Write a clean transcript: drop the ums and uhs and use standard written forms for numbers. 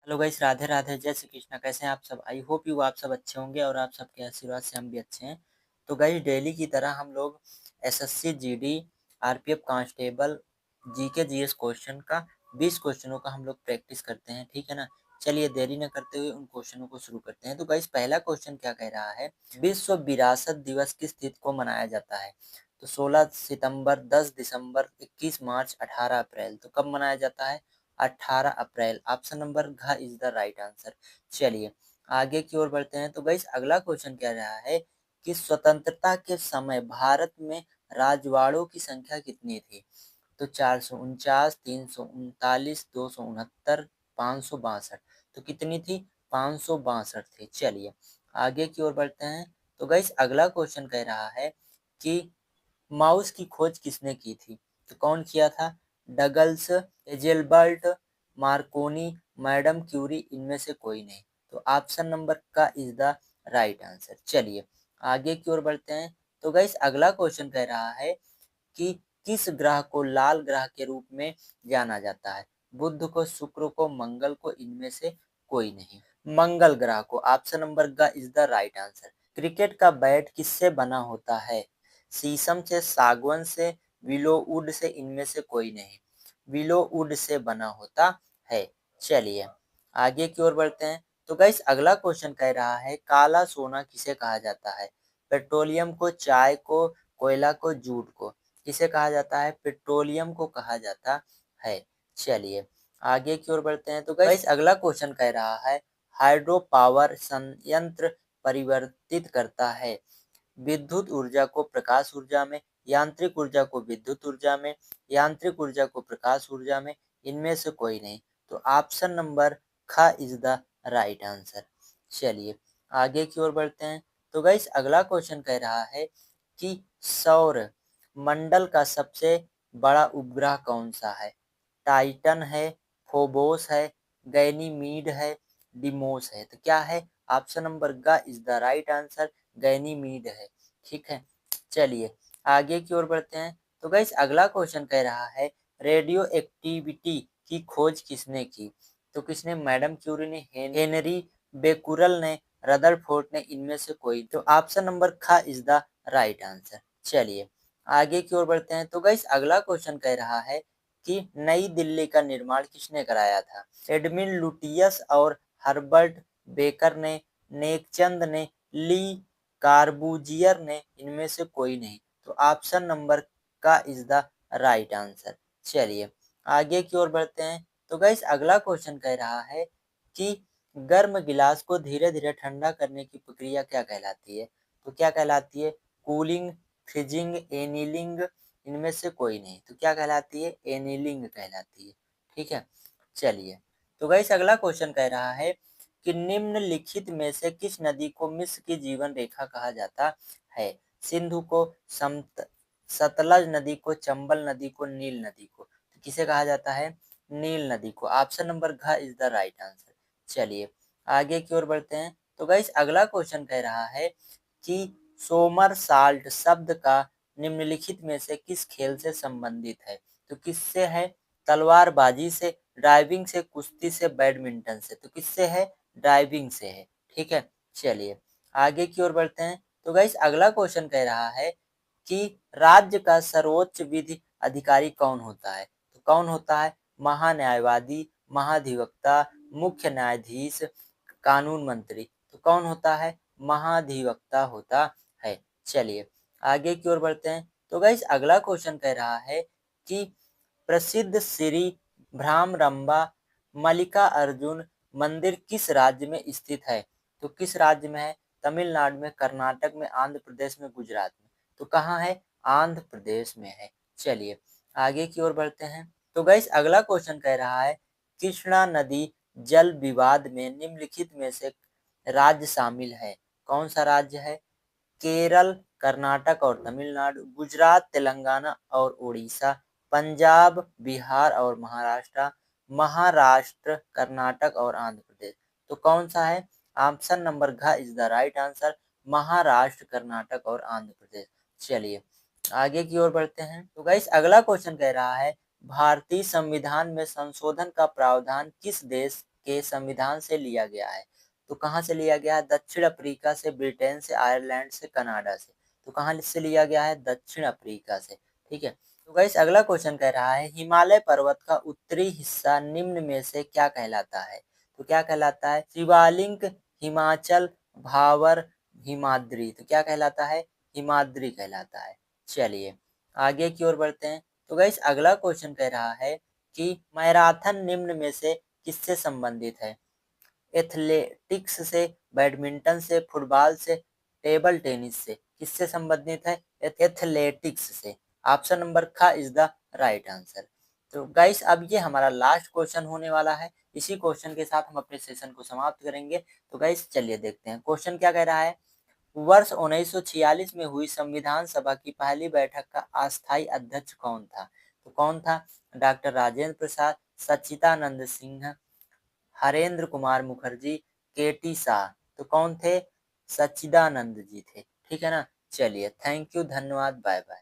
Hello guys, Radhe Radhe, जय श्री कृष्णा। कैसे हैं आप सब? आई होप यू आप सब अच्छे होंगे और आप सबके आशीर्वाद से हम भी अच्छे हैं। तो गाइस, डेली की तरह हम लोग SSC GD RPF constable GK GS question का 20 क्वेश्चनों का हम लोग प्रैक्टिस करते हैं, ठीक है ना। चलिए देरी न करते हुए उन क्वेश्चनों को शुरू करते हैं। तो गाइस, पहला क्वेश्चन क्या कह रहा है? विश्व विरासत दिवस किस तिथि को मनाया जाता है? तो 16 सितंबर, 10 दिसंबर, 21 मार्च, 18 अप्रैल। तो कब मनाया जाता है? 18 अप्रैल। ऑप्शन नंबर घ इज द राइट आंसर। चलिए आगे की ओर बढ़ते हैं। तो गाइस, अगला क्वेश्चन कह रहा है कि स्वतंत्रता के समय भारत में राजवाड़ों की संख्या कितनी थी? तो 449, 339, 269, 562। तो कितनी थी? 562 थी। चलिए आगे की ओर बढ़ते हैं। तो गाइस, अगला क्वेश्चन कह रहा है कि माउस की खोज किसने की थी? तो कौन किया था? डगल्स, एजेलबर्ट, मार्कोनी, मैडम क्यूरी, इनमें से कोई नहीं। तो ऑप्शन नंबर का इज द राइट आंसर। चलिए आगे की ओर बढ़ते हैं। तो गाइस, अगला क्वेश्चन कह रहा है कि किस ग्रह को लाल ग्रह के रूप में जाना जाता है? बुध को, शुक्र को, मंगल को, इनमें से कोई नहीं। मंगल ग्रह को। ऑप्शन नंबर ग is the right answer. Cricket का बैट किससे बना होता है? शीशम से, सागवन से, विलोवुड से, इनमें से कोई नहीं। विलोवुड से बना होता है। चलिए आगे की ओर बढ़ते हैं। तो गाइस, अगला क्वेश्चन कह रहा है काला सोना किसे कहा जाता है? पेट्रोलियम को, चाय को, कोयला को, जूट को। किसे कहा जाता है? पेट्रोलियम को कहा जाता है। चलिए आगे की ओर बढ़ते हैं। तो गाइस, अगला क्वेश्चन कह रहा है हाइड्रो पावर संयंत्र परिवर्तित करता है विद्युत ऊर्जा को प्रकाश ऊर्जा में, यांत्रिक ऊर्जा को विद्युत ऊर्जा में, यांत्रिक ऊर्जा को प्रकाश ऊर्जा में, इनमें से कोई नहीं। तो ऑप्शन नंबर ख इज द राइट आंसर। चलिए आगे की ओर बढ़ते हैं। तो गाइस, अगला क्वेश्चन कह रहा है कि सौर मंडल का सबसे बड़ा उपग्रह कौन सा है? टाइटन है, फोबोस है, गैनीमीड है, डिमोस है। तो क्या है? ऑप्शन नंबर ग is the right answer. Ganymede है, ठीक है। चलिए आगे की ओर बढ़ते हैं। तो गाइस, अगला क्वेश्चन कह रहा है रेडियो एक्टिविटी की खोज किसने की? तो किसने? मैडम क्यूरी ने, हेनरी बेकुरल ने, रदरफोर्ड ने, इनमें से कोई। तो ऑप्शन नंबर ख इज द राइट आंसर। चलिए आगे की ओर बढ़ते हैं। तो गाइस, अगला क्वेश्चन कह रहा है कि नई दिल्ली का निर्माण किसने कराया था? एडमिन लुटियस और हर्बर्ट बेकर ने, नेकचंद ने, ली कार्बूजियर ने, इनमें से कोई नहीं। तो ऑप्शन नंबर का इज द राइट आंसर। चलिए आगे की ओर बढ़ते हैं। तो गाइस, अगला क्वेश्चन कह रहा है कि गर्म गिलास को धीरे धीरे ठंडा करने की प्रक्रिया क्या कहलाती है? तो क्या कहलाती है? कूलिंग, फ्रीजिंग, एनीलिंग, इनमें से कोई नहीं। तो क्या कहलाती है? एनीलिंग कहलाती है, ठीक है। चलिए तो गाइस, अगला क्वेश्चन कह रहा है कि निम्नलिखित में से किस नदी को मिस्र की जीवन रेखा कहा जाता है? सिंधु को, सतलज नदी को, चंबल नदी को, नील नदी को। तो किसे कहा जाता है? नील नदी को। ऑप्शन नंबर घ इज द राइट आंसर। चलिए आगे की ओर बढ़ते हैं। तो गाइस, अगला क्वेश्चन कह रहा है कि सोमर साल्ट शब्द का निम्नलिखित में से किस खेल से संबंधित है? तो किससे है? तलवारबाजी से, ड्राइविंग से, कुश्ती से, बैडमिंटन से। तो किससे है? ड्राइविंग से है, ठीक है। चलिए आगे की ओर बढ़ते हैं। तो गाइस, अगला क्वेश्चन कह रहा है कि राज्य का सर्वोच्च विधि अधिकारी कौन होता है? तो कौन होता है? महान्यायवादी, महाधिवक्ता, मुख्य न्यायाधीश, कानून मंत्री। तो कौन होता है? महाधिवक्ता होता है। चलिए आगे की ओर बढ़ते हैं। तो गाइस, अगला क्वेश्चन कह रहा है कि प्रसिद्ध श्री भ्रामरंबा मल्लिका अर्जुन मंदिर किस राज्य में स्थित है? तो किस राज्य में है? तमिलनाडु में, कर्नाटक में, आंध्र प्रदेश में, गुजरात में। तो कहाँ है? आंध्र प्रदेश में है। चलिए आगे की ओर बढ़ते हैं। तो गाइस, अगला क्वेश्चन कह रहा है कृष्णा नदी जल विवाद में निम्नलिखित में से राज्य शामिल है? कौन सा राज्य है? केरल, कर्नाटक और तमिलनाडु, गुजरात, तेलंगाना और उड़ीसा, पंजाब, बिहार और महाराष्ट्र, महाराष्ट्र, कर्नाटक और आंध्र प्रदेश। तो कौन सा है? ऑप्शन नंबर घ is the right answer. Maharashtra, Karnataka और आंध्र प्रदेश। चलिए आगे की ओर बढ़ते हैं। तो गाइस, अगला क्वेश्चन कह रहा है भारतीय संविधान में संशोधन का प्रावधान किस देश के संविधान से लिया गया है। तो कहाँ से लिया गया है? दक्षिण अफ्रीका से, ब्रिटेन से, आयरलैंड से, कनाडा से। तो कहाँ से लिया गया है? दक्षिण अफ्रीका से। ठीक है। तो गाइस अगला क्वेश्चन कह रहा है हिमालय पर्वत का उत्तरी हिस्सा निम्न में से क्या कहलाता है? तो क्या कहलाता है? शिवालिक, हिमाचल, भावर, हिमाद्री। तो क्या कहलाता है? हिमाद्री कहलाता है। चलिए आगे की ओर बढ़ते हैं। तो गाइस अगला क्वेश्चन कह रहा है कि मैराथन निम्न में से किससे संबंधित है? एथलेटिक्स से, बैडमिंटन से, फुटबॉल से, टेबल टेनिस से। किससे संबंधित है? एथलेटिक्स से। ऑप्शन नंबर ख इज द राइट आंसर। तो गाइस अब ये हमारा लास्ट क्वेश्चन होने वाला है। इसी क्वेश्चन के साथ हम अपने सेशन को समाप्त करेंगे। तो गाइस चलिए देखते हैं क्वेश्चन क्या कह रहा है। वर्ष 1946 में हुई संविधान सभा की पहली बैठक का अस्थायी अध्यक्ष कौन था? तो कौन था? डॉक्टर राजेंद्र प्रसाद, सच्चिदानंद सिंह, हरेंद्र कुमार मुखर्जी, केटी शाह। तो कौन थे? सच्चिदानंद जी थे। ठीक है ना। चलिए थैंक यू, धन्यवाद, बाय बाय।